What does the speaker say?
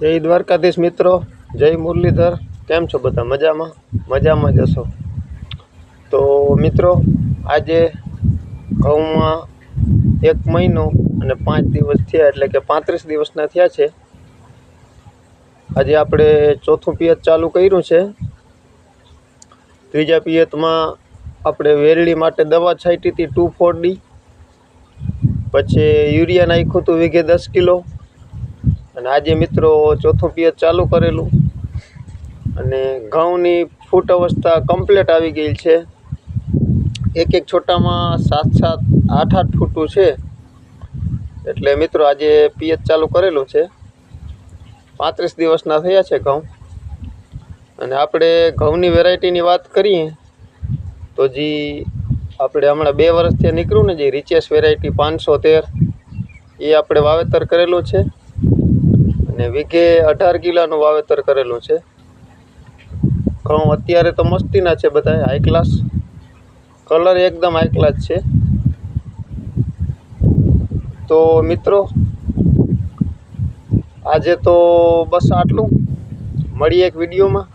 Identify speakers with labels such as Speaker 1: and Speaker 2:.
Speaker 1: જય દ્વારકાધીશ મિત્રો, જય મુરલીધર। કેમ છો બધા? મજામાં જ હશો। તો મિત્રો, આજે ઘઉંમાં 1 મહિનો અને 5 દિવસ થયા, એટલે કે 35 દિવસના થયા છે। આજે આપણે ચોથું પિયત ચાલુ કર્યું છે। ત્રીજા પિયતમાં આપણે વેરડી માટે દવા છાંટી હતી 2,4-D, પછી યુરિયા નાખ્યું હતું વીઘે 10 કિલો। અને આજે મિત્રો ચોથું પિયત ચાલુ કરેલું અને ઘઉંની ફૂટ અવસ્થા કમ્પ્લીટ આવી ગઈ છે। એક છોટામાં 7-7, 8-8 ફૂટું છે। એટલે મિત્રો આજે પિયત ચાલુ કરેલું છે। 35 દિવસના થયા છે ઘઉં। અને આપણે ઘઉંની વેરાયટીની વાત કરીએ તો જે આપણે હમણાં 2 વર્ષથી નીકળ્યું ને, જે રિચેસ વેરાયટી 513, એ આપણે વાવેતર કરેલું છે અને વીઘે 18 કિલોનું વાવેતર કરેલું છે। ઘઉં અત્યારે તો મસ્તીના છે, બધા હાઈ ક્લાસ, કલર એકદમ હાઈ ક્લાસ છે। તો મિત્રો આજે તો બસ આટલું, મળીએ એક વિડીયોમાં।